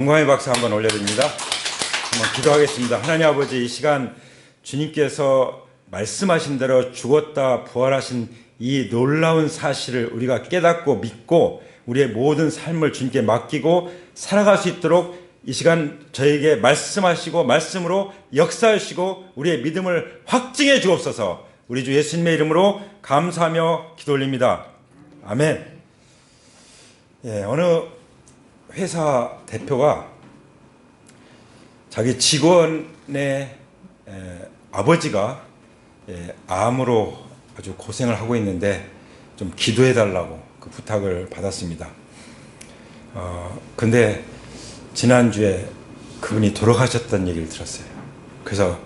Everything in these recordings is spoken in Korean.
영광의 박수 한번 올려드립니다. 한번 기도하겠습니다. 하나님 아버지, 이 시간 주님께서 말씀하신 대로 죽었다 부활하신 이 놀라운 사실을 우리가 깨닫고 믿고 우리의 모든 삶을 주님께 맡기고 살아갈 수 있도록 이 시간 저에게 말씀하시고 말씀으로 역사하시고 우리의 믿음을 확증해 주옵소서. 우리 주 예수님의 이름으로 감사하며 기도 올립니다. 아멘. 어느 회사 대표가 자기 직원의 아버지가 암으로 아주 고생을 하고 있는데 좀 기도해 달라고 그 부탁을 받았습니다. 근데 지난주에 그분이 돌아가셨다는 얘기를 들었어요. 그래서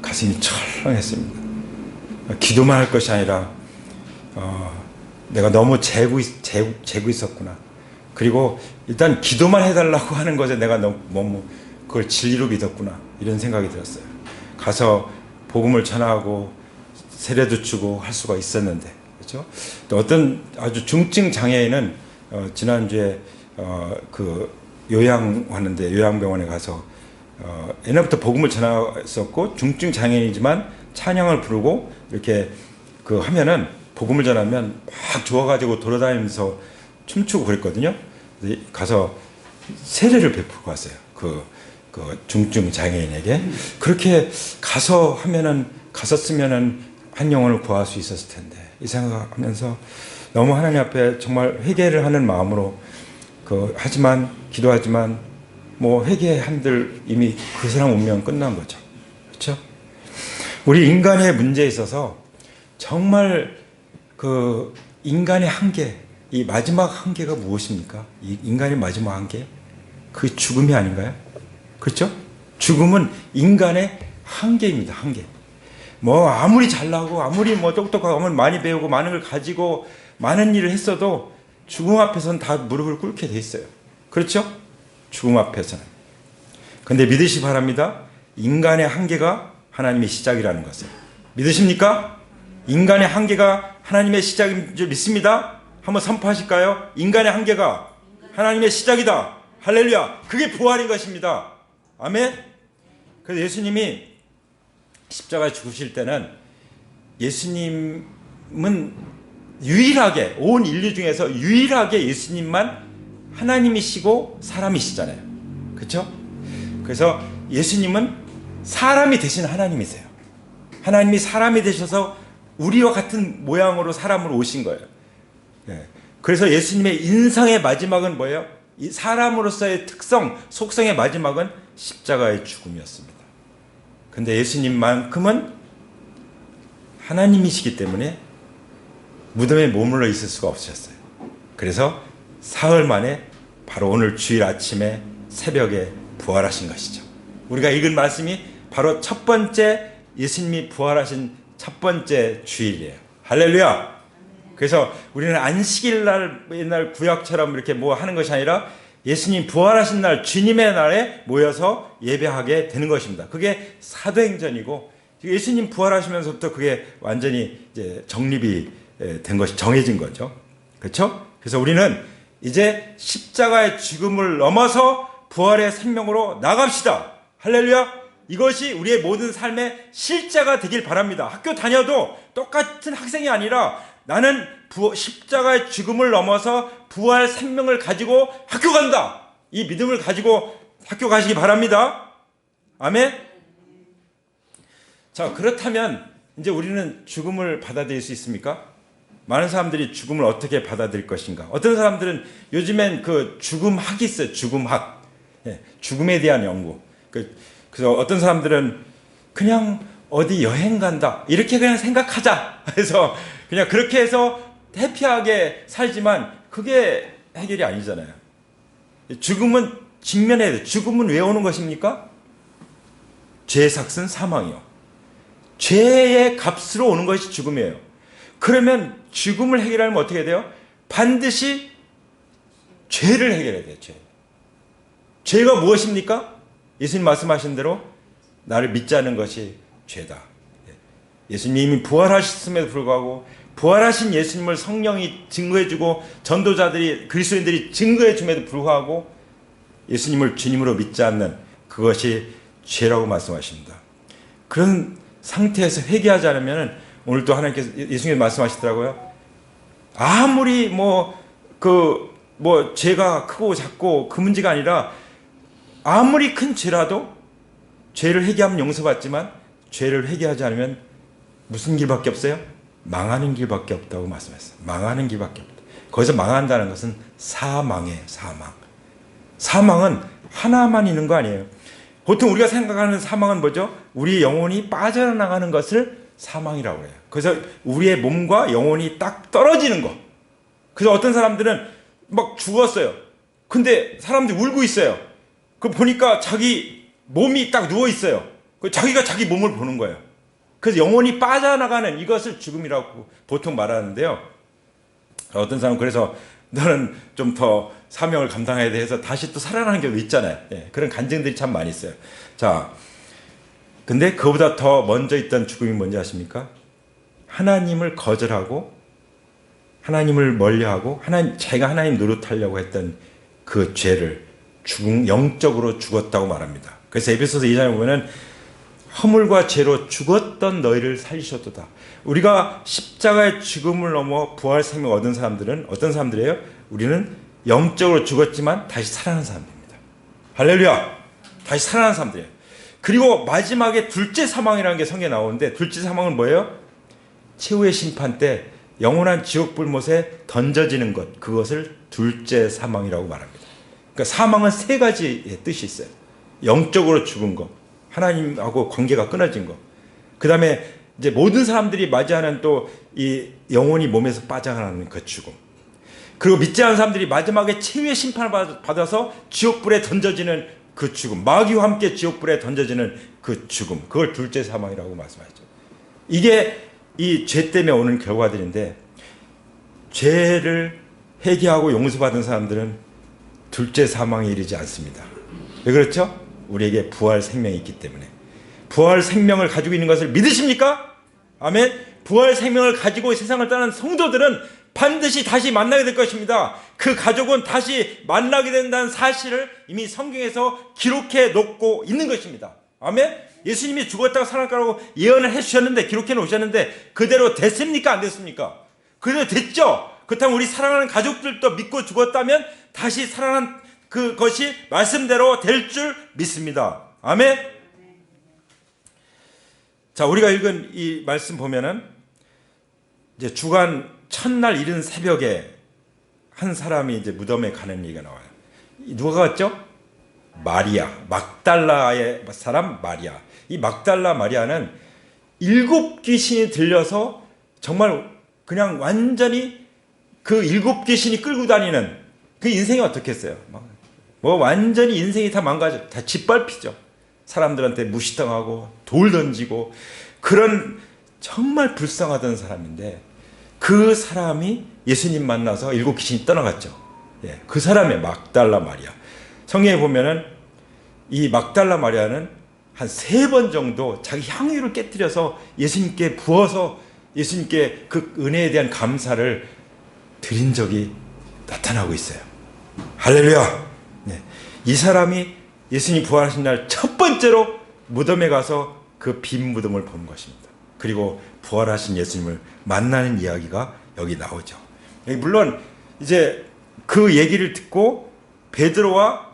가슴이 철렁했습니다. 기도만 할 것이 아니라 내가 너무 재고 있었구나. 그리고 일단 기도만 해달라고 하는 것에 내가 너무 그걸 진리로 믿었구나, 이런 생각이 들었어요. 가서 복음을 전하고 세례도 주고 할 수가 있었는데, 그렇죠? 또 어떤 아주 중증 장애인은 지난주에 그 요양하는데 요양병원에 가서 옛날부터 복음을 전했었고 중증 장애인이지만 찬양을 부르고 이렇게 그 하면은 복음을 전하면 막 좋아가지고 돌아다니면서 춤추고 그랬거든요. 가서 세례를 베풀고 왔어요. 그 중증 장애인에게. 그렇게 갔었으면은 한 영혼을 구할 수 있었을 텐데, 이 생각하면서 너무 하나님 앞에 정말 회개를 하는 마음으로 기도하지만 뭐 회개한들 이미 그 사람 운명 끝난 거죠. 그렇죠? 우리 인간의 문제에 있어서 정말 그 인간의 한계, 이 마지막 한계가 무엇입니까? 이 인간의 마지막 한계? 그 죽음이 아닌가요? 그렇죠? 죽음은 인간의 한계입니다. 한계. 뭐 아무리 잘나고 아무리 뭐 똑똑하고 아무리 많이 배우고 많은 걸 가지고 많은 일을 했어도 죽음 앞에서는 다 무릎을 꿇게 돼 있어요. 그렇죠? 죽음 앞에서는. 근데 믿으시 바랍니다. 인간의 한계가 하나님의 시작이라는 것을. 믿으십니까? 인간의 한계가 하나님의 시작인 줄 믿습니다. 한번 선포하실까요? 인간의 한계가 하나님의 시작이다. 할렐루야. 그게 부활인 것입니다. 아멘. 그래서 예수님이 십자가에 죽으실 때는 예수님은 유일하게 온 인류 중에서 유일하게 예수님만 하나님이시고 사람이시잖아요. 그렇죠? 그래서 예수님은 사람이 되신 하나님이세요. 하나님이 사람이 되셔서 우리와 같은 모양으로 사람으로 오신 거예요. 그래서 예수님의 인생의 마지막은 뭐예요? 이 사람으로서의 특성, 속성의 마지막은 십자가의 죽음이었습니다. 근데 예수님만큼은 하나님이시기 때문에 무덤에 머물러 있을 수가 없으셨어요. 그래서 사흘 만에 바로 오늘 주일 아침에 새벽에 부활하신 것이죠. 우리가 읽은 말씀이 바로 첫 번째 예수님이 부활하신 첫 번째 주일이에요. 할렐루야. 그래서 우리는 안식일 날 옛날 구약처럼 이렇게 뭐 하는 것이 아니라 예수님 부활하신 날 주님의 날에 모여서 예배하게 되는 것입니다. 그게 사도행전이고 예수님 부활하시면서부터 그게 완전히 이제 정립이 된 것이 정해진 거죠. 그렇죠? 그래서 우리는 이제 십자가의 죽음을 넘어서 부활의 생명으로 나갑시다. 할렐루야. 이것이 우리의 모든 삶의 실제가 되길 바랍니다. 학교 다녀도 똑같은 학생이 아니라 나는 십자가의 죽음을 넘어서 부활 생명을 가지고 학교 간다. 이 믿음을 가지고 학교 가시기 바랍니다. 아멘. 자, 그렇다면 이제 우리는 죽음을 받아들일 수 있습니까? 많은 사람들이 죽음을 어떻게 받아들일 것인가? 어떤 사람들은 요즘엔 그 죽음학이 있어요. 죽음학. 죽음에 대한 연구. 그래서 어떤 사람들은 그냥 어디 여행 간다, 이렇게 그냥 생각하자 해서 그냥 그렇게 해서 해피하게 살지만 그게 해결이 아니잖아요. 죽음은 직면해야 돼요. 죽음은 왜 오는 것입니까? 죄의 삭은 사망이요. 죄의 값으로 오는 것이 죽음이에요. 그러면 죽음을 해결하면 어떻게 돼요? 반드시 죄를 해결해야 돼요. 죄가 무엇입니까? 예수님 말씀하신 대로 나를 믿지 않는 것이 죄다. 예수님이 부활하셨음에도 불구하고 부활하신 예수님을 성령이 증거해주고 전도자들이 그리스도인들이 증거해줌에도 불구하고 예수님을 주님으로 믿지 않는 그것이 죄라고 말씀하십니다. 그런 상태에서 회개하지 않으면 오늘도 하나님께서 예수님이 말씀하시더라고요. 아무리 죄가 크고 작고 그 문제가 아니라 아무리 큰 죄라도 죄를 회개하면 용서받지만 죄를 회개하지 않으면 무슨 길밖에 없어요? 망하는 길밖에 없다고 말씀했어요. 망하는 길밖에 없다. 거기서 망한다는 것은 사망이에요. 사망은 하나만 있는 거 아니에요. 보통 우리가 생각하는 사망은 뭐죠? 우리 영혼이 빠져나가는 것을 사망이라고 해요. 그래서 우리의 몸과 영혼이 딱 떨어지는 거. 그래서 어떤 사람들은 막 죽었어요. 근데 사람들이 울고 있어요. 그 보니까 자기 몸이 딱 누워 있어요. 자기가 자기 몸을 보는 거예요. 그래서 영혼이 빠져나가는 이것을 죽음이라고 보통 말하는데요. 어떤 사람은 그래서 너는 좀 더 사명을 감당해야 돼 해서 다시 또 살아나는 경우도 있잖아요. 예, 그런 간증들이 참 많이 있어요. 자, 근데 그보다 더 먼저 있던 죽음이 뭔지 아십니까? 하나님을 거절하고 하나님을 멀리하고 자기가 하나님 노릇하려고 했던 그 죄를 영적으로 죽었다고 말합니다. 그래서 에베소서 2장에 보면은 허물과 죄로 죽었던 너희를 살리셨도다. 우리가 십자가의 죽음을 넘어 부활 생명을 얻은 사람들은 어떤 사람들이에요? 우리는 영적으로 죽었지만 다시 살아난 사람들입니다. 할렐루야! 다시 살아난 사람들이에요. 그리고 마지막에 둘째 사망이라는 게 성경에 나오는데 둘째 사망은 뭐예요? 최후의 심판 때 영원한 지옥 불못에 던져지는 것, 그것을 둘째 사망이라고 말합니다. 그러니까 사망은 세 가지의 뜻이 있어요. 영적으로 죽은 것, 하나님하고 관계가 끊어진 것, 그 다음에 이제 모든 사람들이 맞이하는 또 이 영혼이 몸에서 빠져나가는 그 죽음, 그리고 믿지 않은 사람들이 마지막에 최후의 심판을 받아서 지옥불에 던져지는 그 죽음, 마귀와 함께 지옥불에 던져지는 그 죽음, 그걸 둘째 사망이라고 말씀하죠. 이게 이 죄 때문에 오는 결과들인데, 죄를 회개하고 용서받은 사람들은 둘째 사망에 이르지 않습니다. 왜 그렇죠? 우리에게 부활 생명이 있기 때문에. 부활 생명을 가지고 있는 것을 믿으십니까? 아멘. 부활 생명을 가지고 세상을 떠난 성도들은 반드시 다시 만나게 될 것입니다. 그 가족은 다시 만나게 된다는 사실을 이미 성경에서 기록해 놓고 있는 것입니다. 아멘. 예수님이 죽었다가 살아났다고 예언을 해주셨는데, 기록해 놓으셨는데 그대로 됐습니까? 안 됐습니까? 그대로 됐죠. 그렇다면 우리 사랑하는 가족들도 믿고 죽었다면 다시 살아난 그것이 말씀대로 될 줄 믿습니다. 아멘. 자, 우리가 읽은 이 말씀 보면은 이제 주간 첫날 이른 새벽에 한 사람이 이제 무덤에 가는 얘기가 나와요. 누가 갔죠? 마리아, 막달라의 사람 마리아. 이 막달라 마리아는 7 귀신이 들려서 정말 그냥 완전히 그 7 귀신이 끌고 다니는 그 인생이 어떻겠어요? 완전히 인생이 다 망가져, 다 짓밟히죠. 사람들한테 무시당하고 돌 던지고 그런 정말 불쌍하던 사람인데, 그 사람이 예수님 만나서 7 귀신이 떠나갔죠. 예, 그 사람의 막달라 마리아. 성경에 보면은 이 막달라 마리아는 한 3번 정도 자기 향유를 깨뜨려서 예수님께 부어서 예수님께 그 은혜에 대한 감사를 드린 적이 나타나고 있어요. 할렐루야. 네. 이 사람이 예수님 부활하신 날 첫 번째로 무덤에 가서 그 빈 무덤을 보는 것입니다. 그리고 부활하신 예수님을 만나는 이야기가 여기 나오죠. 물론 이제 그 얘기를 듣고 베드로와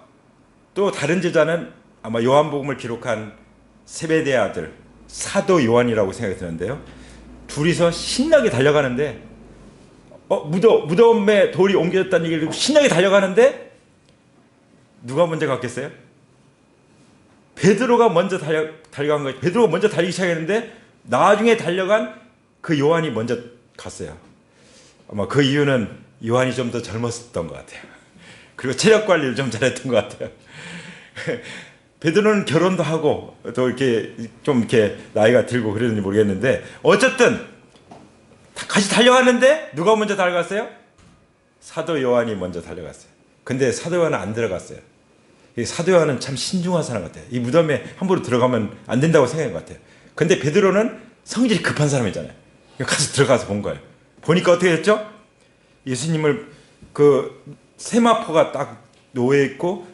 또 다른 제자는 아마 요한복음을 기록한 세베대의 아들 사도 요한이라고 생각이 드는데요, 둘이서 신나게 달려가는데 무덤에 돌이 옮겨졌다는 얘기를 듣고 신나게 달려가는데 누가 먼저 갔겠어요? 베드로가 먼저 달려간 거예요. 베드로가 먼저 달리기 시작했는데 나중에 달려간 그 요한이 먼저 갔어요. 아마 그 이유는 요한이 좀 더 젊었던 것 같아요. 그리고 체력 관리를 좀 잘했던 것 같아요. 베드로는 결혼도 하고 또 이렇게 좀 이렇게 나이가 들고 그랬는지 모르겠는데, 어쨌든 같이 달려갔는데 누가 먼저 달려갔어요? 사도 요한이 먼저 달려갔어요. 근데 사도 요한은 안 들어갔어요. 사도 요한은 참 신중한 사람 같아요. 이 무덤에 함부로 들어가면 안 된다고 생각한 것 같아요. 근데 베드로는 성질이 급한 사람이잖아요. 가서 들어가서 본 거예요. 보니까 어떻게 됐죠? 예수님을 그 세마포가 딱 놓여 있고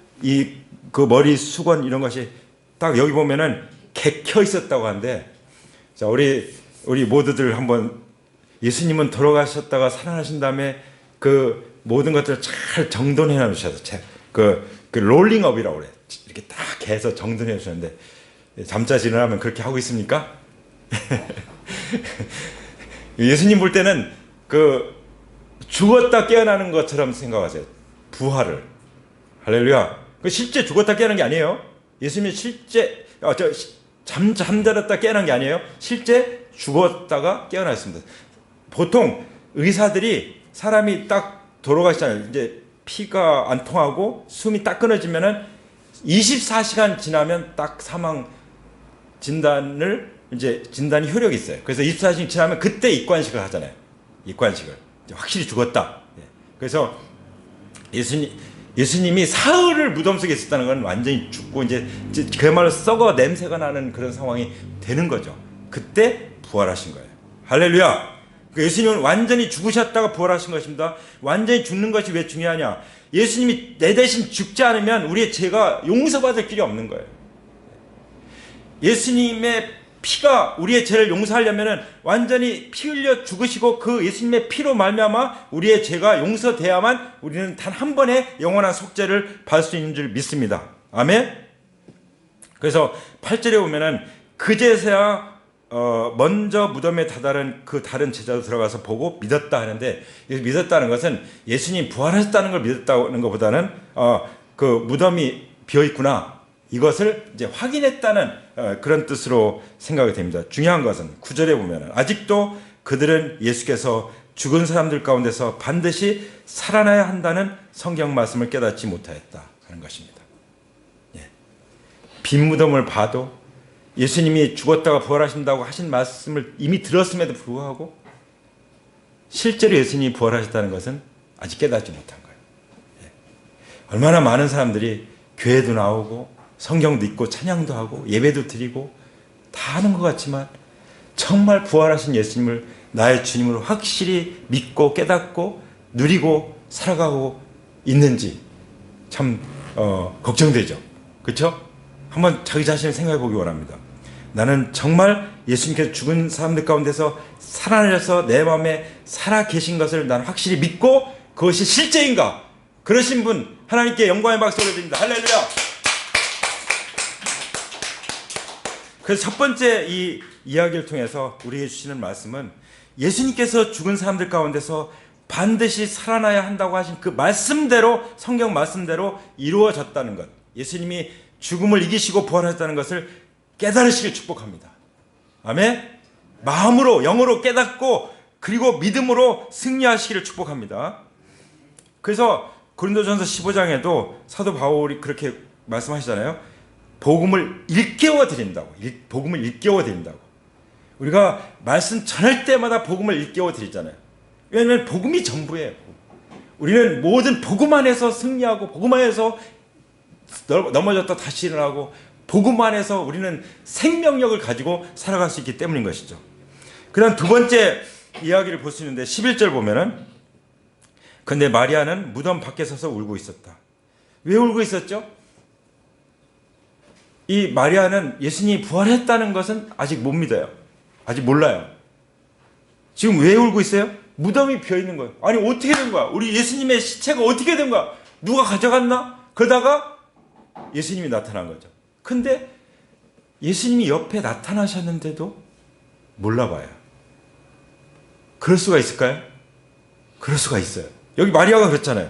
그 머리 수건 이런 것이 딱 여기 보면은 개켜 있었다고 하는데, 자, 우리 모두들 한번 예수님은 돌아가셨다가 살아나신 다음에 그 모든 것들을 잘 정돈해 놓으셔서 그 롤링업이라고 그래. 이렇게 딱 해서 정돈해 주셨는데, 잠자지를 하면 그렇게 하고 있습니까? 예수님 볼 때는 그 죽었다 깨어나는 것처럼 생각하세요. 부활을. 할렐루야. 그 실제 죽었다 깨어난 게 아니에요. 예수님이 실제 잠자렸다 깨어난 게 아니에요. 실제 죽었다가 깨어났습니다. 보통 의사들이 사람이 딱 돌아가시잖아요. 이제 피가 안 통하고 숨이 딱 끊어지면은 24시간 지나면 딱 사망 진단이 효력이 있어요. 그래서 24시간 지나면 그때 입관식을 하잖아요. 입관식을. 확실히 죽었다. 그래서 예수님이 사흘을 무덤 속에 있었다는 건 완전히 죽고 이제 그야말로 썩어 냄새가 나는 그런 상황이 되는 거죠. 그때 부활하신 거예요. 할렐루야. 예수님은 완전히 죽으셨다가 부활하신 것입니다. 완전히 죽는 것이 왜 중요하냐? 예수님이 내 대신 죽지 않으면 우리의 죄가 용서받을 길이 없는 거예요. 예수님의 피가 우리의 죄를 용서하려면 완전히 피 흘려 죽으시고 그 예수님의 피로 말미암아 우리의 죄가 용서돼야만 우리는 단 한 번의 영원한 속죄를 받을 수 있는 줄 믿습니다. 아멘. 그래서 8절에 보면은 그제서야 먼저 무덤에 다다른 그 다른 제자도 들어가서 보고 믿었다 하는데, 믿었다는 것은 예수님 부활하셨다는 걸 믿었다는 것보다는 그 무덤이 비어 있구나, 이것을 이제 확인했다는 그런 뜻으로 생각이 됩니다. 중요한 것은 9절에 보면 아직도 그들은 예수께서 죽은 사람들 가운데서 반드시 살아나야 한다는 성경 말씀을 깨닫지 못하였다 하는 것입니다. 빈 무덤을 봐도 예수님이 죽었다가 부활하신다고 하신 말씀을 이미 들었음에도 불구하고 실제로 예수님이 부활하셨다는 것은 아직 깨닫지 못한 거예요. 얼마나 많은 사람들이 교회도 나오고 성경도 읽고 찬양도 하고 예배도 드리고 다 하는 것 같지만 정말 부활하신 예수님을 나의 주님으로 확실히 믿고 깨닫고 누리고 살아가고 있는지 참 걱정되죠. 그렇죠? 한번 자기 자신을 생각해 보기 원합니다. 나는 정말 예수님께서 죽은 사람들 가운데서 살아내셔서 내 마음에 살아 계신 것을 나는 확실히 믿고 그것이 실제인가? 그러신 분 하나님께 영광의 박수 올려드립니다. 할렐루야. 그래서 첫 번째 이 이야기를 통해서 우리에게 주시는 말씀은 예수님께서 죽은 사람들 가운데서 반드시 살아나야 한다고 하신 그 말씀대로, 성경 말씀대로 이루어졌다는 것, 예수님이 죽음을 이기시고 부활하셨다는 것을 깨달으시길 축복합니다. 아멘. 마음으로 영으로 깨닫고 그리고 믿음으로 승리하시기를 축복합니다. 그래서 고린도전서 15장에도 사도 바울이 그렇게 말씀하시잖아요. 복음을 일깨워 드린다고. 복음을 일깨워 드린다고. 우리가 말씀 전할 때마다 복음을 일깨워 드리잖아요. 왜냐하면 복음이 전부예요. 우리는 모든 복음 안에서 승리하고 복음 안에서 넘어졌다 다시 일어나고 복음 안에서 우리는 생명력을 가지고 살아갈 수 있기 때문인 것이죠. 그 다음 두 번째 이야기를 볼 수 있는데 11절 보면은 근데 마리아는 무덤 밖에 서서 울고 있었다. 왜 울고 있었죠? 이 마리아는 예수님이 부활했다는 것은 아직 못 믿어요. 아직 몰라요. 지금 왜 울고 있어요? 무덤이 비어있는 거예요. 아니 어떻게 된 거야? 우리 예수님의 시체가 어떻게 된 거야? 누가 가져갔나? 그러다가 예수님이 나타난 거죠. 근데 예수님이 옆에 나타나셨는데도 몰라봐요. 그럴 수가 있을까요? 그럴 수가 있어요. 여기 마리아가 그랬잖아요.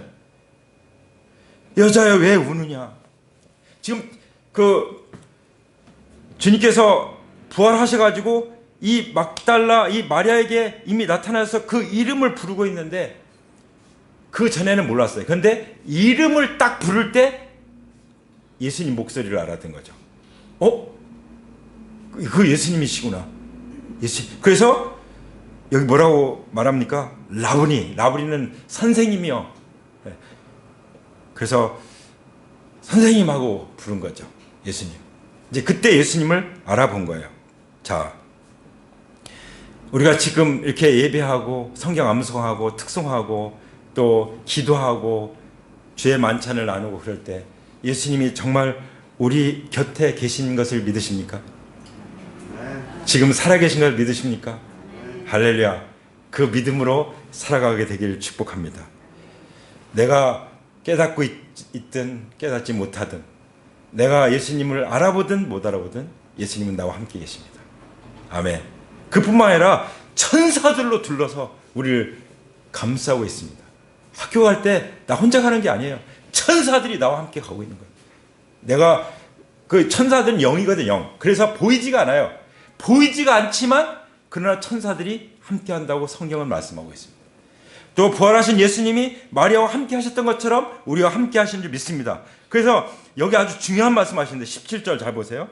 여자야 왜 우느냐? 지금 주님께서 부활하셔가지고 이 막달라 이 마리아에게 이미 나타나서 그 이름을 부르고 있는데 그 전에는 몰랐어요. 그런데 이름을 딱 부를 때 예수님 목소리를 알아듣은 거죠. 그 예수님이시구나. 그래서 여기 뭐라고 말합니까? 라브니는 선생님이요. 그래서 선생님하고 부른 거죠. 예수님. 이제 그때 예수님을 알아본 거예요. 자, 우리가 지금 이렇게 예배하고 성경 암송하고 특송하고 또 기도하고 주의 만찬을 나누고 그럴 때 예수님이 정말 우리 곁에 계신 것을 믿으십니까? 지금 살아계신 것을 믿으십니까? 할렐루야. 그 믿음으로 살아가게 되기를 축복합니다. 내가 깨닫고 있든 깨닫지 못하든, 내가 예수님을 알아보든 못 알아보든 예수님은 나와 함께 계십니다. 아멘. 그뿐만 아니라 천사들로 둘러서 우리를 감싸고 있습니다. 학교 갈 때 나 혼자 가는 게 아니에요. 천사들이 나와 함께 가고 있는 거예요. 내가 그 천사들은 영이거든, 영. 그래서 보이지가 않아요. 보이지가 않지만 그러나 천사들이 함께 한다고 성경은 말씀하고 있습니다. 또 부활하신 예수님이 마리아와 함께 하셨던 것처럼 우리와 함께 하신 줄 믿습니다. 그래서 여기 아주 중요한 말씀하시는데 17절 잘 보세요.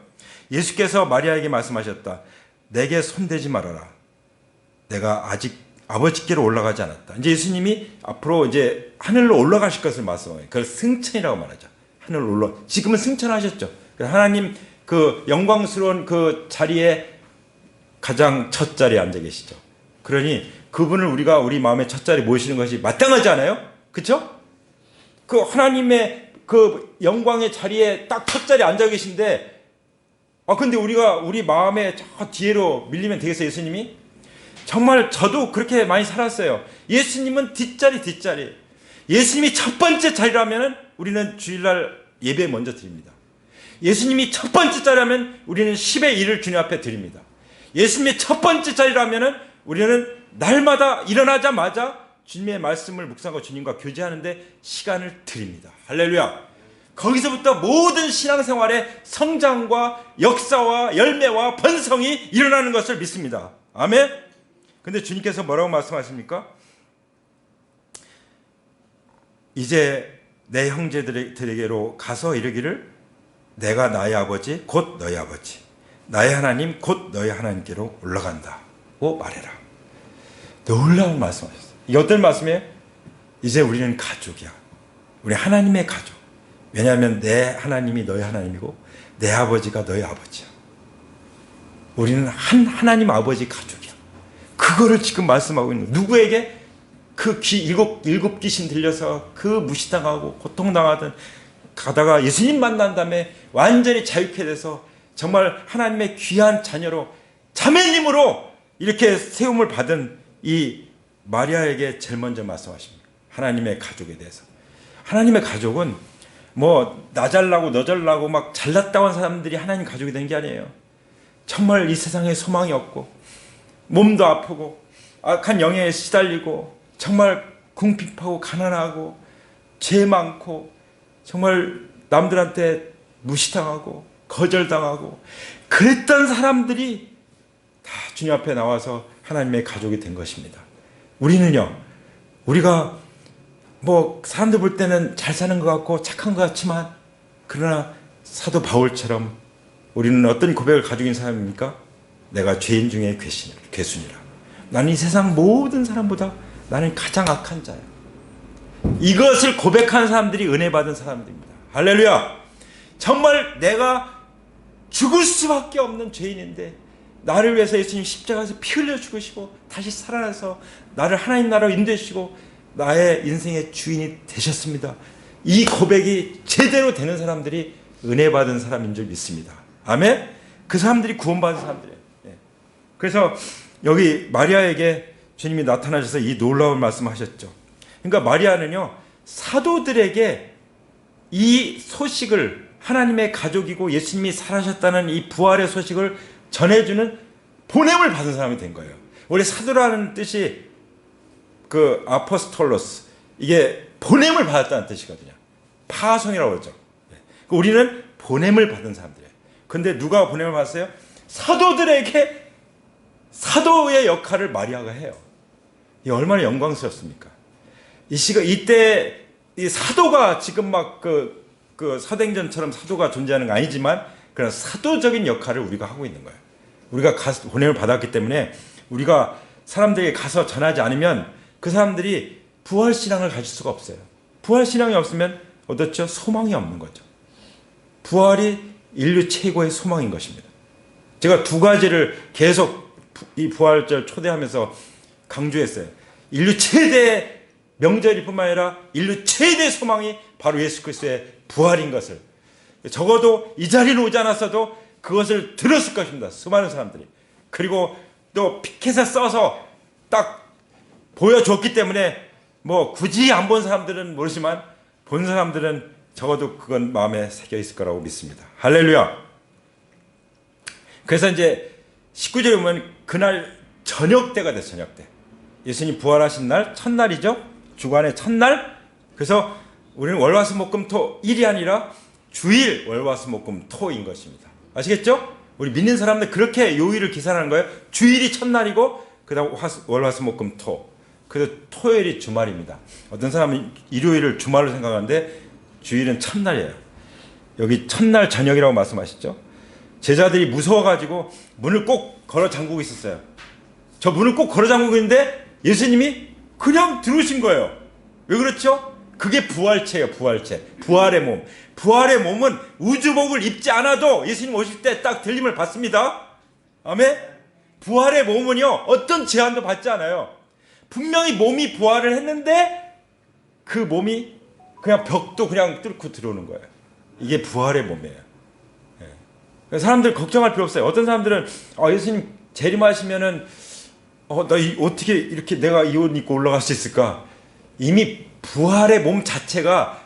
예수께서 마리아에게 말씀하셨다. 내게 손대지 말아라. 내가 아직 아버지께로 올라가지 않았다. 이제 예수님이 앞으로 이제 하늘로 올라가실 것을 말씀해요. 그걸 승천이라고 말하죠. 하늘로 올라. 지금은 승천하셨죠. 하나님 그 영광스러운 그 자리에 가장 첫 자리에 앉아 계시죠. 그러니 그분을 우리가 우리 마음의 첫 자리에 모시는 것이 마땅하지 않아요? 그렇죠? 그 하나님의 그 영광의 자리에 딱 첫 자리에 앉아 계신데, 근데 우리가 우리 마음의 저 뒤로 밀리면 되겠어요, 예수님이? 정말 저도 그렇게 많이 살았어요. 예수님은 뒷자리. 예수님이 첫 번째 자리라면 우리는 주일날 예배 먼저 드립니다. 예수님이 첫 번째 자리라면 우리는 10의 1을 주님 앞에 드립니다. 예수님의 첫 번째 자리라면 우리는 날마다 일어나자마자 주님의 말씀을 묵상하고 주님과 교제하는데 시간을 드립니다. 할렐루야. 거기서부터 모든 신앙생활의 성장과 역사와 열매와 번성이 일어나는 것을 믿습니다. 아멘. 근데 주님께서 뭐라고 말씀하십니까? 이제 내 형제들에게로 가서 이르기를 내가 나의 아버지 곧 너희 아버지, 나의 하나님 곧 너희 하나님께로 올라간다고 말해라. 놀라운 말씀하셨어요. 이게 어떤 말씀이에요? 이제 우리는 가족이야. 우리 하나님의 가족. 왜냐하면 내 하나님이 너희 하나님이고 내 아버지가 너희 아버지야. 우리는 한 하나님 아버지 가족이야. 그거를 지금 말씀하고 있는 거예요. 누구에게? 그 일곱 귀신 들려서 그 무시당하고 고통당하던 가다가 예수님 만난 다음에 완전히 자유케 돼서 정말 하나님의 귀한 자녀로 자매님으로 이렇게 세움을 받은 이 마리아에게 제일 먼저 말씀하십니다. 하나님의 가족에 대해서. 하나님의 가족은 뭐 나 잘나고 너 잘나고 막 잘났다고 한 사람들이 하나님 가족이 되는 게 아니에요. 정말 이 세상에 소망이 없고 몸도 아프고 악한 영에 시달리고 정말 궁핍하고 가난하고 죄 많고 정말 남들한테 무시당하고 거절당하고 그랬던 사람들이 다 주님 앞에 나와서 하나님의 가족이 된 것입니다. 우리는요, 우리가 뭐 사람들 볼 때는 잘 사는 것 같고 착한 것 같지만 그러나 사도 바울처럼 우리는 어떤 고백을 가지고 있는 사람입니까? 내가 죄인 중에 괴순이라. 나는 이 세상 모든 사람보다 나는 가장 악한 자야. 이것을 고백하는 사람들이 은혜 받은 사람들입니다. 할렐루야. 정말 내가 죽을 수밖에 없는 죄인인데 나를 위해서 예수님 십자가에서 피 흘려 죽으시고 다시 살아나서 나를 하나님 나라로 인도해주시고 나의 인생의 주인이 되셨습니다. 이 고백이 제대로 되는 사람들이 은혜 받은 사람인 줄 믿습니다. 아멘. 그 사람들이 구원받은 사람들이에요. 그래서 여기 마리아에게 주님이 나타나셔서 이 놀라운 말씀하셨죠. 그러니까 마리아는요, 사도들에게 이 소식을, 하나님의 가족이고 예수님이 살아셨다는 이 부활의 소식을 전해주는 보냄을 받은 사람이 된 거예요. 원래 사도라는 뜻이 그 아포스톨로스, 이게 보냄을 받았다는 뜻이거든요. 파송이라고 그러죠. 우리는 보냄을 받은 사람들이에요. 근데 누가 보냄을 받았어요? 사도들에게 사도의 역할을 마리아가 해요. 이 얼마나 영광스럽습니까? 이때 이 사도가 지금 막 그 사도행전처럼 사도가 존재하는 건 아니지만 그런 사도적인 역할을 우리가 하고 있는 거예요. 우리가 가서 보냄을 받았기 때문에 우리가 사람들에게 가서 전하지 않으면 그 사람들이 부활신앙을 가질 수가 없어요. 부활신앙이 없으면 어떻죠? 소망이 없는 거죠. 부활이 인류 최고의 소망인 것입니다. 제가 두 가지를 계속 이 부활절 초대하면서 강조했어요. 인류 최대의 명절일 뿐만 아니라 인류 최대 소망이 바로 예수 그리스도의 부활인 것을, 적어도 이 자리로 오지 않았어도 그것을 들었을 것입니다. 수많은 사람들이. 그리고 또 피켓에 써서 딱 보여줬기 때문에 뭐 굳이 안 본 사람들은 모르지만 본 사람들은 적어도 그건 마음에 새겨 있을 거라고 믿습니다. 할렐루야. 그래서 이제 19절에 보면 그날 저녁 때가 됐어요. 저녁 때. 예수님 부활하신 날 첫날이죠. 주간의 첫날. 그래서 우리는 월화수목금토 일이 아니라 주일 월화수목금토인 것입니다. 아시겠죠? 우리 믿는 사람들 그렇게 요일을 계산하는 거예요. 주일이 첫날이고 그다음 월화수목금토. 그래서 토요일이 주말입니다. 어떤 사람은 일요일을 주말로 생각하는데 주일은 첫날이에요. 여기 첫날 저녁이라고 말씀하셨죠. 제자들이 무서워가지고 문을 꼭 걸어 잠그고 있었어요. 저 문을 꼭 걸어 잠그고 있는데 예수님이 그냥 들어오신 거예요. 왜 그렇죠? 그게 부활체예요. 부활체. 부활의 몸. 부활의 몸은 우주복을 입지 않아도 예수님 오실 때 딱 들림을 받습니다. 아멘. 부활의 몸은요 어떤 제한도 받지 않아요. 분명히 몸이 부활을 했는데 그 몸이 그냥 벽도 그냥 뚫고 들어오는 거예요. 이게 부활의 몸이에요. 예. 사람들 걱정할 필요 없어요. 어떤 사람들은 예수님 재림하시면은 나 어떻게 이렇게 내가 이 옷 입고 올라갈 수 있을까? 이미 부활의 몸 자체가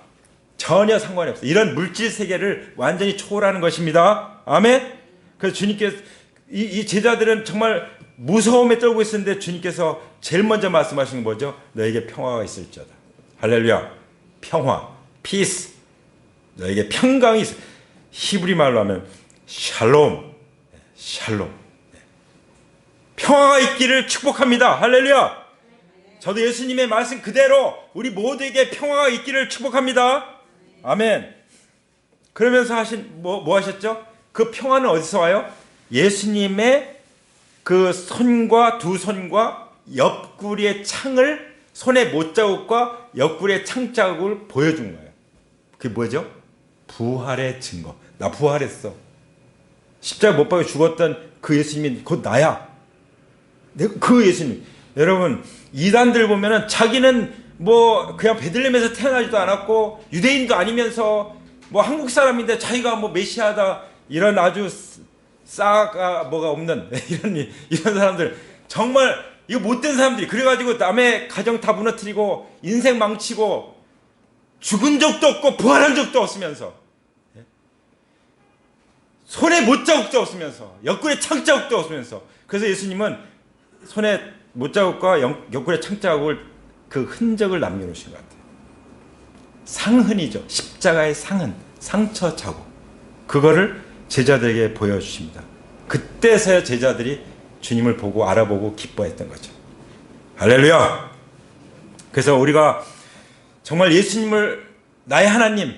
전혀 상관이 없어요. 이런 물질 세계를 완전히 초월하는 것입니다. 아멘. 그래서 주님께서 이 제자들은 정말 무서움에 떨고 있었는데 주님께서 제일 먼저 말씀하시는 건 뭐죠? 너에게 평화가 있을지어다. 할렐루야. 평화, 피스. 너에게 평강이 있어. 히브리 말로 하면 샬롬, 샬롬. 평화가 있기를 축복합니다. 할렐루야. 저도 예수님의 말씀 그대로 우리 모두에게 평화가 있기를 축복합니다. 아멘. 그러면서 뭐 하셨죠? 그 평화는 어디서 와요? 예수님의 그 손과 두 손과 옆구리의 창을, 손의 못자국과 옆구리의 창자국을 보여준 거예요. 그게 뭐죠? 부활의 증거. 나 부활했어. 십자가 못 박혀 죽었던 그 예수님이 곧 나야. 그 예수님. 여러분 이단들 보면은 자기는 뭐 그냥 베들레헴에서 태어나지도 않았고 유대인도 아니면서 뭐 한국 사람인데 자기가 뭐 메시아다, 이런 아주 싸가 뭐가 없는 이런 사람들, 정말 이거 못된 사람들이 그래가지고 남의 가정 다 무너뜨리고 인생 망치고 죽은 적도 없고 부활한 적도 없으면서 손에 못자국도 없으면서 옆구리에 창자국도 없으면서, 그래서 예수님은 손에 못자국과 옆구리에 창자국을 그 흔적을 남겨놓으신 것 같아요. 상흔이죠. 십자가의 상흔, 상처 자국. 그거를 제자들에게 보여주십니다. 그때서야 제자들이 주님을 보고 알아보고 기뻐했던 거죠. 할렐루야. 그래서 우리가 정말 예수님을 나의 하나님,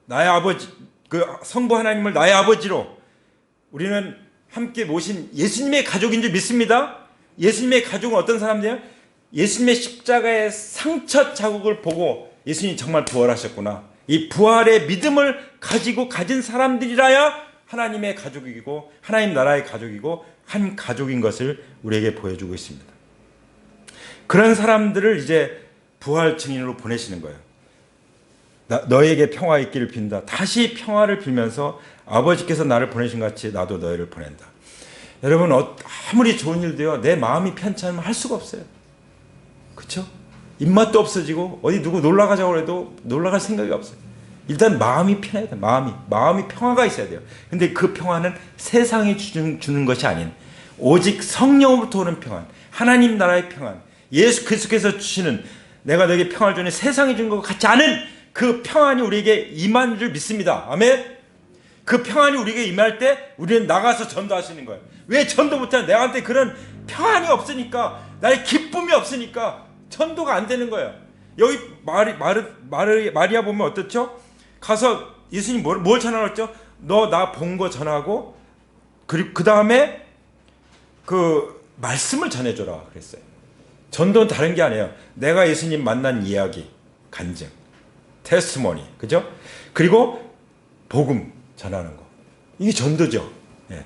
나의 아버지, 그 성부 하나님을 나의 아버지로 우리는 함께 모신 예수님의 가족인 줄 믿습니다. 예수님의 가족은 어떤 사람들이에요? 예수님의 십자가의 상처 자국을 보고 예수님이 정말 부활하셨구나, 이 부활의 믿음을 가진 사람들이라야 하나님의 가족이고 하나님 나라의 가족이고 한 가족인 것을 우리에게 보여주고 있습니다. 그런 사람들을 이제 부활 증인으로 보내시는 거예요. 너에게 평화 있기를 빈다. 다시 평화를 빌면서 아버지께서 나를 보내신 같이 나도 너희를 보낸다. 여러분 아무리 좋은 일도요 내 마음이 편치 않으면 할 수가 없어요. 그렇죠? 입맛도 없어지고 어디 누구 놀러 가자고 해도 놀러 갈 생각이 없어요. 일단 마음이 편해야 돼요. 마음이 평화가 있어야 돼요. 근데 그 평화는 세상이 주는 것이 아닌 오직 성령으로부터 오는 평안, 하나님 나라의 평안, 예수 그리스도께서 주시는, 내가 너에게 평화를 주는 세상이 주는 것 같지 않은 그 평안이 우리에게 임한 줄 믿습니다. 아멘. 그 평안이 우리에게 임할 때 우리는 나가서 전도하시는 거예요. 왜 전도 못하냐? 내한테 그런 평안이 없으니까, 나의 기쁨이 없으니까 전도가 안 되는 거예요. 여기 마리아 보면 어떻죠? 가서 예수님 뭘 전하랬죠? 너 나 본 거 전하고 그리고 그 다음에 그 말씀을 전해줘라 그랬어요. 전도는 다른 게 아니에요. 내가 예수님 만난 이야기, 간증, 테스티모니, 그죠? 그리고 복음 전하는 거, 이게 전도죠. 예.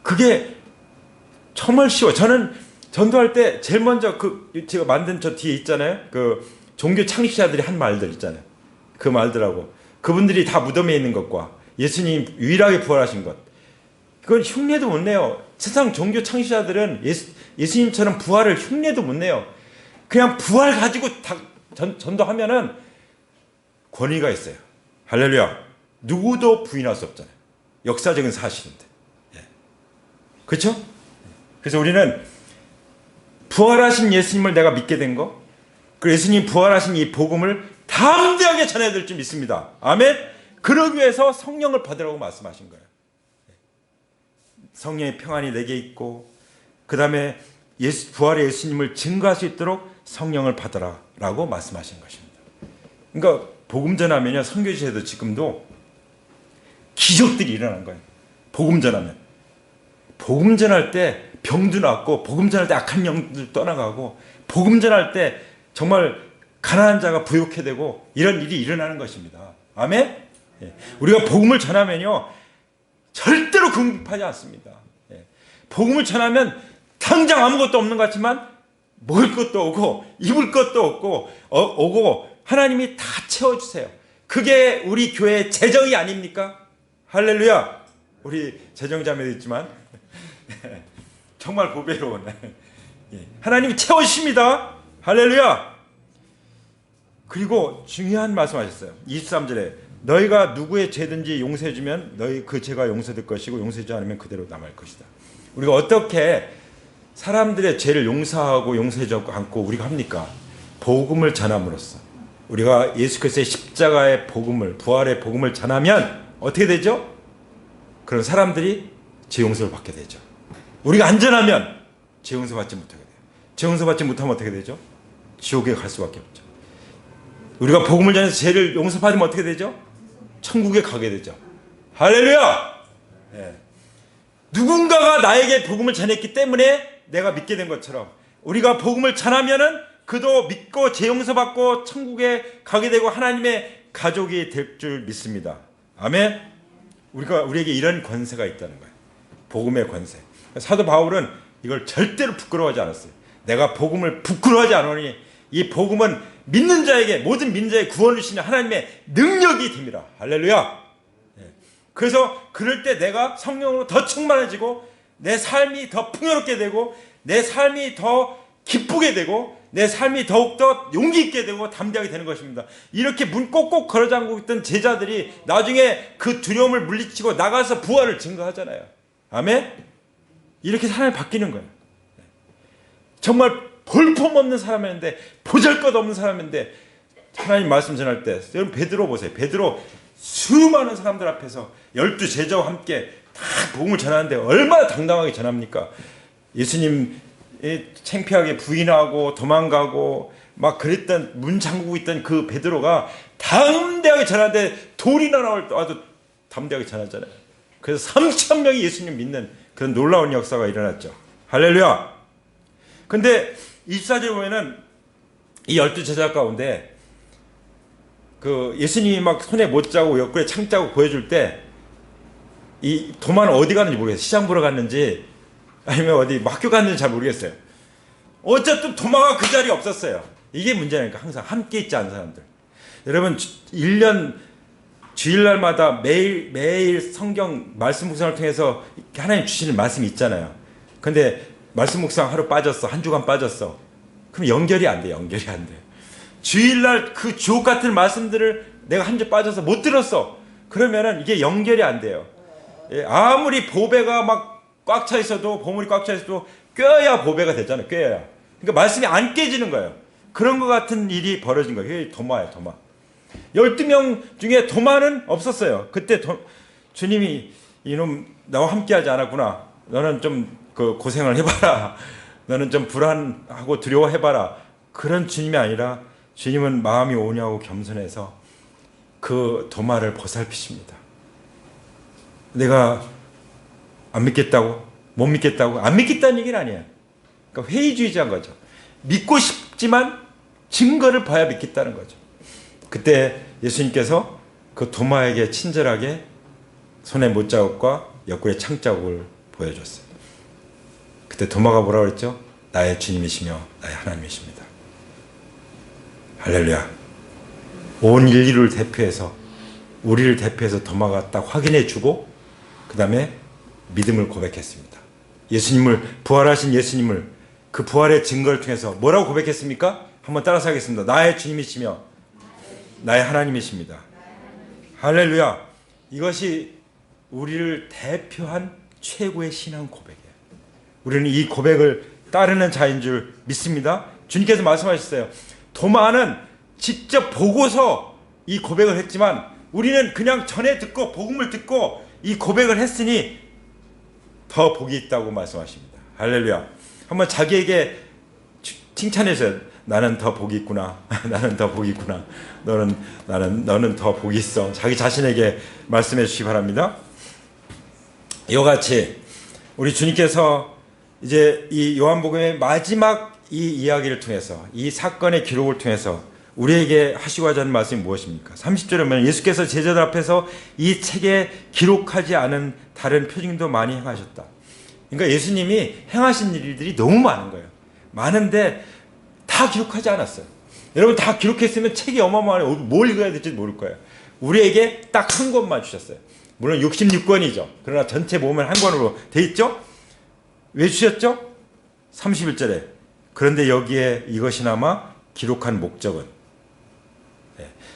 그게 정말 쉬워. 저는 전도할 때 제일 먼저 제가 만든 저 뒤에 있잖아요. 종교 창시자들이 한 말들 있잖아요. 그 말들하고 그분들이 다 무덤에 있는 것과 예수님 유일하게 부활하신 것, 그건 흉내도 못 내요. 세상 종교 창시자들은 예수님처럼 부활을 흉내도 못 내요. 그냥 부활 가지고 다 전도하면은 권위가 있어요. 할렐루야. 누구도 부인할 수 없잖아요. 역사적인 사실인데. 예. 그렇죠? 그래서 우리는 부활하신 예수님을 내가 믿게 된 거, 그 예수님 부활하신 이 복음을 담대하게 전해야 될 줄 믿습니다. 아멘. 그러기 위해서 성령을 받으라고 말씀하신 거예요. 성령의 평안이 내게 있고, 그 다음에 부활의 예수님을 증거할 수 있도록 성령을 받으라라고 말씀하신 것입니다. 그러니까 복음 전하면요, 선교지에도 지금도 기적들이 일어난 거예요. 복음 전하면. 복음 전할 때 병도 낫고, 복음 전할 때 악한 영들 떠나가고, 복음 전할 때 정말 가난한 자가 부욕해 되고, 이런 일이 일어나는 것입니다. 아멘? 예. 우리가 복음을 전하면요, 절대로 궁핍하지 않습니다. 예. 복음을 전하면 당장 아무것도 없는 것 같지만 먹을 것도 오고 입을 것도 없고 오고 하나님이 다 채워주세요. 그게 우리 교회의 재정이 아닙니까? 할렐루야. 우리 재정자매도 있지만 정말 보배로운 하나님이 채워주십니다. 할렐루야. 그리고 중요한 말씀하셨어요. 23절에 너희가 누구의 죄든지 용서해주면 너희 그 죄가 용서될 것이고 용서하지 않으면 그대로 남을 것이다. 우리가 어떻게 사람들의 죄를 용서하고 용서하지 않고 우리가 합니까? 복음을 전함으로써 우리가 예수 그리스도의 십자가의 복음을, 부활의 복음을 전하면 어떻게 되죠? 그런 사람들이 죄 용서를 받게 되죠. 우리가 안전하면 죄 용서 받지 못하게 돼요. 죄 용서 받지 못하면 어떻게 되죠? 지옥에 갈 수밖에 없죠. 우리가 복음을 전해서 죄를 용서받으면 어떻게 되죠? 천국에 가게 되죠. 할렐루야! 네. 누군가가 나에게 복음을 전했기 때문에 내가 믿게 된 것처럼 우리가 복음을 전하면은 그도 믿고 죄 용서받고 천국에 가게 되고 하나님의 가족이 될 줄 믿습니다. 아멘. 우리에게 이런 권세가 있다는 거예요. 복음의 권세. 사도 바울은 이걸 절대로 부끄러워하지 않았어요. 내가 복음을 부끄러워하지 않으니 이 복음은 믿는 자에게, 모든 믿는 자의 구원을 주시는 하나님의 능력이 됩니다. 할렐루야. 그래서 그럴 때 내가 성령으로 더 충만해지고 내 삶이 더 풍요롭게 되고 내 삶이 더 기쁘게 되고 내 삶이 더욱더 용기 있게 되고 담대하게 되는 것입니다. 이렇게 문 꼭꼭 걸어잠그고 있던 제자들이 나중에 그 두려움을 물리치고 나가서 부활을 증거하잖아요. 아멘? 이렇게 사람이 바뀌는 거예요. 정말 볼품없는 사람이었는데, 보잘것없는 사람인데 하나님 말씀 전할 때, 여러분 베드로 보세요. 베드로 수많은 사람들 앞에서 12 제자와 함께 다 복음을 전하는데 얼마나 당당하게 전합니까? 예수님 창피하게 부인하고 도망가고 막 그랬던, 문 잠그고 있던 그 베드로가 담대하게 전하는데 돌이나 나와도 담대하게 전하잖아요. 그래서 3,000명이 예수님 믿는 그런 놀라운 역사가 일어났죠. 할렐루야. 근데 24절 보면은 이 12 제자 가운데 그 예수님이 막 손에 못 짜고 옆구리에 창 짜고 보여줄 때 이 도마는 어디 갔는지 모르겠어요. 시장 보러 갔는지 아니면 어디 학교 갔는지 잘 모르겠어요. 어쨌든 도마가 그 자리에 없었어요. 이게 문제니까 항상 함께 있지 않은 사람들. 여러분 1년 주일날마다 매일 성경 말씀 묵상을 통해서 하나님 주시는 말씀이 있잖아요. 근데 말씀 묵상 하루 빠졌어. 한 주간 빠졌어. 그럼 연결이 안 돼. 연결이 안 돼. 주일날 그 주옥 같은 말씀들을 내가 한 주 빠져서 못 들었어. 그러면은 이게 연결이 안 돼요. 아무리 보배가 막 꽉 차 있어도, 보물이 꽉 차 있어도 껴야 보배가 되잖아요. 껴야. 그러니까 말씀이 안 깨지는 거예요. 그런 것 같은 일이 벌어진 거예요. 이게 도마예요. 도마. 12명 중에 도마는 없었어요. 그때 주님이 이놈 나와 함께 하지 않았구나. 너는 좀 고생을 해봐라. 너는 좀 불안하고 두려워해봐라. 그런 주님이 아니라 주님은 마음이 오냐고 겸손해서 그 도마를 보살피십니다. 내가 안 믿겠다고? 못 믿겠다고? 안 믿겠다는 얘기는 아니에요. 그러니까 회의주의자인 거죠. 믿고 싶지만 증거를 봐야 믿겠다는 거죠. 그때 예수님께서 그 도마에게 친절하게 손에 못자국과 옆구리에 창자국을 보여줬어요. 그때 도마가 뭐라고 그랬죠? 나의 주님이시며 나의 하나님이십니다. 할렐루야. 온 인류를 대표해서, 우리를 대표해서 도마가 딱 확인해주고 그 다음에 믿음을 고백했습니다. 예수님을, 부활하신 예수님을, 그 부활의 증거를 통해서 뭐라고 고백했습니까? 한번 따라서 하겠습니다. 나의 주님이시며 나의 하나님이십니다. 할렐루야. 이것이 우리를 대표한 최고의 신앙 고백이에요. 우리는 이 고백을 따르는 자인 줄 믿습니다. 주님께서 말씀하셨어요. 도마는 직접 보고서 이 고백을 했지만 우리는 그냥 전에 듣고 복음을 듣고 이 고백을 했으니 더 복이 있다고 말씀하십니다. 할렐루야. 한번 자기에게 칭찬해줘요. 나는 더 복이 있구나. 나는 더 복이 있구나. 너는 더 복이 있어. 자기 자신에게 말씀해 주시기 바랍니다. 이와 같이 우리 주님께서 이제 이 요한복음의 마지막 이 이야기를 통해서, 이 사건의 기록을 통해서 우리에게 하시고자 하는 말씀이 무엇입니까? 30절에 보면 예수께서 제자들 앞에서 이 책에 기록하지 않은 다른 표징도 많이 행하셨다. 그러니까 예수님이 행하신 일들이 너무 많은 거예요. 많은데 다 기록하지 않았어요. 여러분 다 기록했으면 책이 어마어마하네. 뭘 읽어야 될지 모를 거예요. 우리에게 딱 한 권만 주셨어요. 물론 66권이죠. 그러나 전체 모으면 한 권으로 돼 있죠. 왜 주셨죠? 31절에 그런데 여기에 이것이나마 기록한 목적은,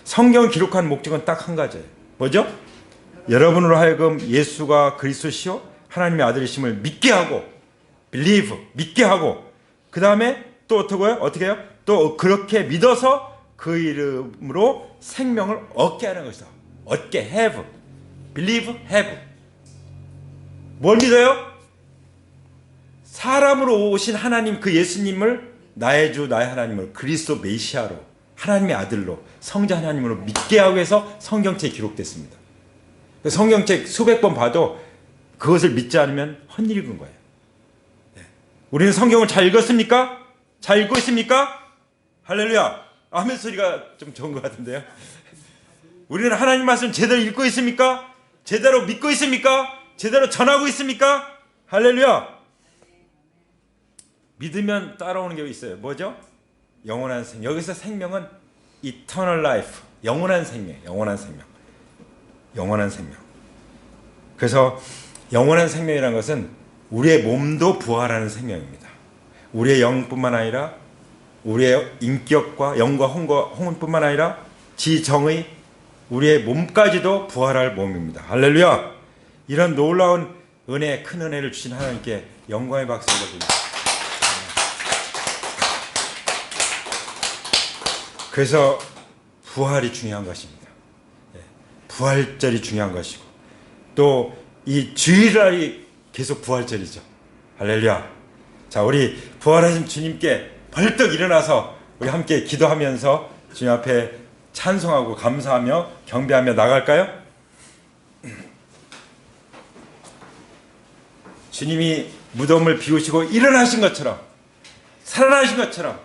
성경 기록한 목적은 딱 한 가지예요. 뭐죠? 여러분으로 하여금 예수가 그리스도시요 하나님의 아들이심을 믿게 하고, believe, 믿게 하고, 그 다음에 또 어떻게 해요? 또 그렇게 믿어서 그 이름으로 생명을 얻게 하는 것이다. 얻게, have, believe, have. 뭘 믿어요? 사람으로 오신 하나님 그 예수님을 나의 주 나의 하나님을 그리스도 메시아로, 하나님의 아들로, 성자 하나님으로 믿게 하기 위해서 성경책에 기록됐습니다. 성경책 수백 번 봐도 그것을 믿지 않으면 헛일인 거예요. 우리는 성경을 잘 읽었습니까? 잘 읽고 있습니까? 할렐루야. 아멘 소리가 좀 좋은 것 같은데요. 우리는 하나님 말씀 제대로 읽고 있습니까? 제대로 믿고 있습니까? 제대로 전하고 있습니까? 할렐루야. 믿으면 따라오는 게 있어요. 뭐죠? 영원한 생명. 여기서 생명은 eternal life, 영원한 생명, 영원한 생명, 영원한 생명. 그래서 영원한 생명이라는 것은 우리의 몸도 부활하는 생명입니다. 우리의 영뿐만 아니라 우리의 인격과 영과 혼뿐만 아니라 지정의 우리의 몸까지도 부활할 몸입니다. 할렐루야. 이런 놀라운 은혜, 큰 은혜를 주신 하나님께 영광의 박수를 드립니다. 그래서 부활이 중요한 것입니다. 부활절이 중요한 것이고 또 이 주일날이 계속 부활절이죠. 할렐루야. 자, 우리 부활하신 주님께 벌떡 일어나서 우리 함께 기도하면서 주님 앞에 찬송하고 감사하며 경배하며 나갈까요? 주님이 무덤을 비우시고 일어나신 것처럼, 살아나신 것처럼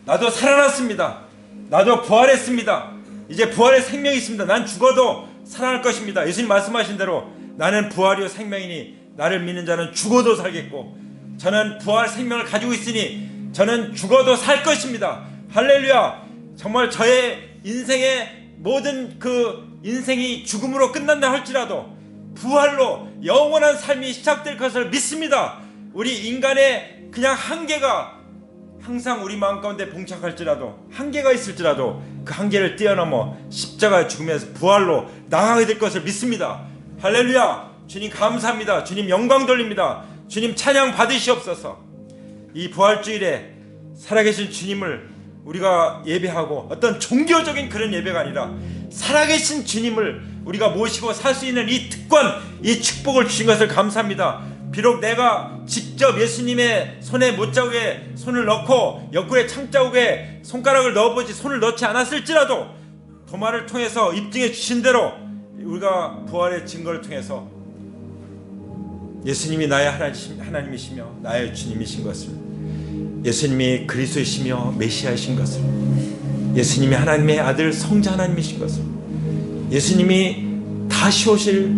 나도 살아났습니다. 나도 부활했습니다. 이제 부활의 생명이 있습니다. 난 죽어도 살아날 것입니다. 예수님 말씀하신 대로 나는 부활이요 생명이니 나를 믿는 자는 죽어도 살겠고 저는 부활 생명을 가지고 있으니 저는 죽어도 살 것입니다. 할렐루야. 정말 저의 인생의 모든 그 인생이 죽음으로 끝난다 할지라도 부활로 영원한 삶이 시작될 것을 믿습니다. 우리 인간의 그냥 한계가 항상 우리 마음 가운데 봉착할지라도, 한계가 있을지라도 그 한계를 뛰어넘어 십자가의 죽음에서 부활로 나가게 될 것을 믿습니다. 할렐루야. 주님 감사합니다. 주님 영광 돌립니다. 주님 찬양 받으시옵소서. 이 부활주일에 살아계신 주님을 우리가 예배하고 어떤 종교적인 그런 예배가 아니라 살아계신 주님을 우리가 모시고 살 수 있는 이 특권, 이 축복을 주신 것을 감사합니다. 비록 내가 직접 예수님의 손에 못자국에 손을 넣고 옆구리에 창자국에 손가락을 넣어보지 손을 넣지 않았을지라도 도마를 통해서 입증해 주신 대로 우리가 부활의 증거를 통해서 예수님이 나의 하나님이시며 나의 주님이신 것을, 예수님이 그리스도이시며 메시아이신 것을, 예수님이 하나님의 아들 성자 하나님이신 것을, 예수님이 다시 오실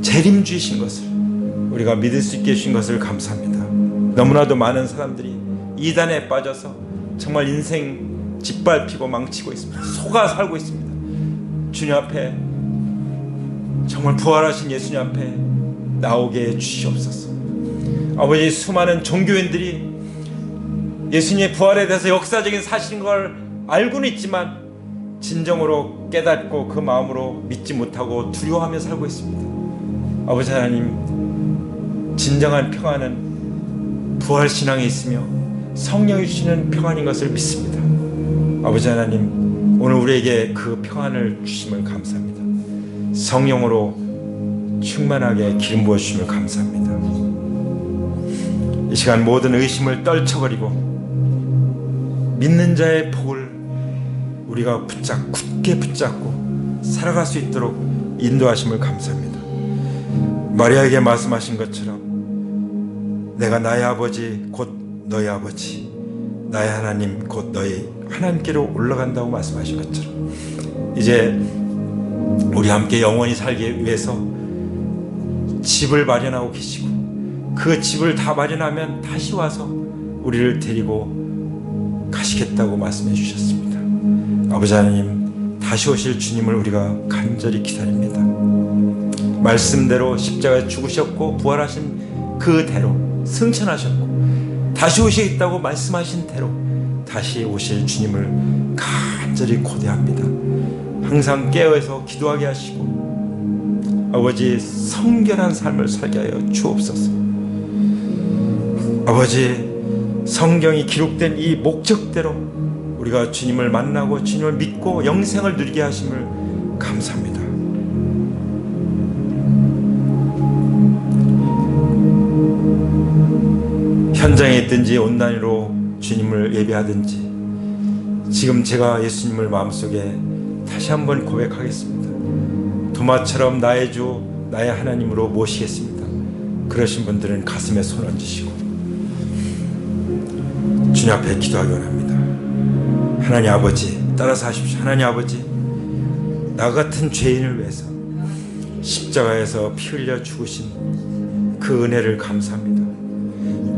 재림주이신 것을 우리가 믿을 수 있게 해주신 것을 감사합니다. 너무나도 많은 사람들이 이단에 빠져서 정말 인생 짓밟히고 망치고 있습니다. 속아 살고 있습니다. 주님 앞에, 정말 부활하신 예수님 앞에 나오게 해주시옵소서. 아버지, 수많은 종교인들이 예수님의 부활에 대해서 역사적인 사실인 걸 알고는 있지만 진정으로 깨닫고 그 마음으로 믿지 못하고 두려워하며 살고 있습니다. 아버지 하나님, 진정한 평안은 부활신앙에 있으며 성령이 주시는 평안인 것을 믿습니다. 아버지 하나님, 오늘 우리에게 그 평안을 주심을 감사합니다. 성령으로 충만하게 기름 부어주심을 감사합니다. 이 시간 모든 의심을 떨쳐버리고 믿는 자의 복을 우리가 굳게 붙잡고 살아갈 수 있도록 인도하심을 감사합니다. 마리아에게 말씀하신 것처럼 내가 나의 아버지 곧 너의 아버지, 나의 하나님 곧 너희 하나님께로 올라간다고 말씀하신 것처럼 이제 우리 함께 영원히 살기 위해서 집을 마련하고 계시고, 그 집을 다 마련하면 다시 와서 우리를 데리고 가시겠다고 말씀해 주셨습니다. 아버지 하나님, 다시 오실 주님을 우리가 간절히 기다립니다. 말씀대로 십자가에 죽으셨고 부활하신 그대로 승천하셨고 다시 오시겠다고 말씀하신 대로 다시 오실 주님을 간절히 고대합니다. 항상 깨어서 기도하게 하시고 아버지, 성결한 삶을 살게 하여 주옵소서. 아버지, 성경이 기록된 이 목적대로 우리가 주님을 만나고 주님을 믿고 영생을 누리게 하심을 감사합니다. 현장에 있든지 온라인으로 주님을 예배하든지 지금 제가 예수님을 마음속에 다시 한번 고백하겠습니다. 도마처럼 나의 주 나의 하나님으로 모시겠습니다. 그러신 분들은 가슴에 손 얹으시고 주님 앞에 기도하기 원합니다. 하나님 아버지, 따라서 하십시오. 하나님 아버지, 나 같은 죄인을 위해서 십자가에서 피 흘려 죽으신 그 은혜를 감사합니다.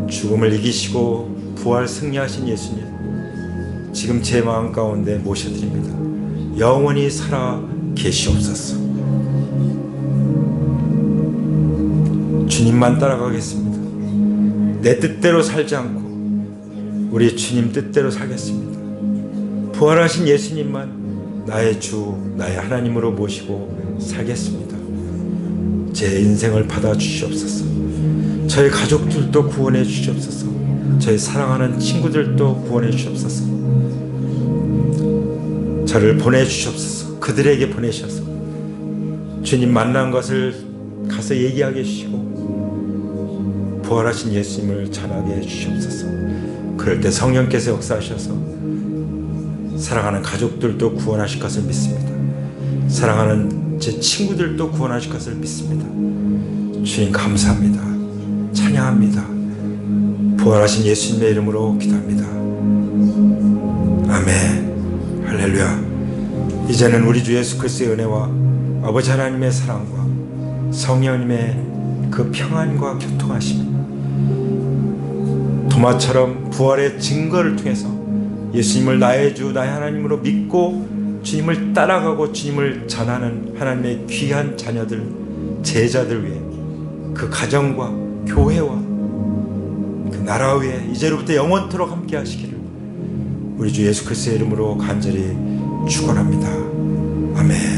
죽음을 이기시고 부활 승리하신 예수님, 지금 제 마음 가운데 모셔드립니다. 영원히 살아 계시옵소서. 주님만 따라가겠습니다. 내 뜻대로 살지 않고 우리 주님 뜻대로 살겠습니다. 부활하신 예수님만 나의 주, 나의 하나님으로 모시고 살겠습니다. 제 인생을 받아주시옵소서. 저희 가족들도 구원해 주시옵소서. 저희 사랑하는 친구들도 구원해 주시옵소서. 저를 보내주시옵소서. 그들에게 보내셔서 주님 만난 것을 가서 얘기하게 해주시고 부활하신 예수님을 전하게 해주시옵소서. 그럴 때 성령께서 역사하셔서 사랑하는 가족들도 구원하실 것을 믿습니다. 사랑하는 제 친구들도 구원하실 것을 믿습니다. 주님 감사합니다. 찬양합니다. 부활하신 예수님의 이름으로 기도합니다. 아멘. 할렐루야. 이제는 우리 주 예수 그리스도의 은혜와 아버지 하나님의 사랑과 성령님의 그 평안과 교통하심이 도마처럼 부활의 증거를 통해서 예수님을 나의 주 나의 하나님으로 믿고 주님을 따라가고 주님을 전하는 하나님의 귀한 자녀들, 제자들 위해 그 가정과 교회와 그 나라 위에 이제로부터 영원토록 함께 하시기를 우리 주 예수 그리스도의 이름으로 간절히 축원합니다. 아멘.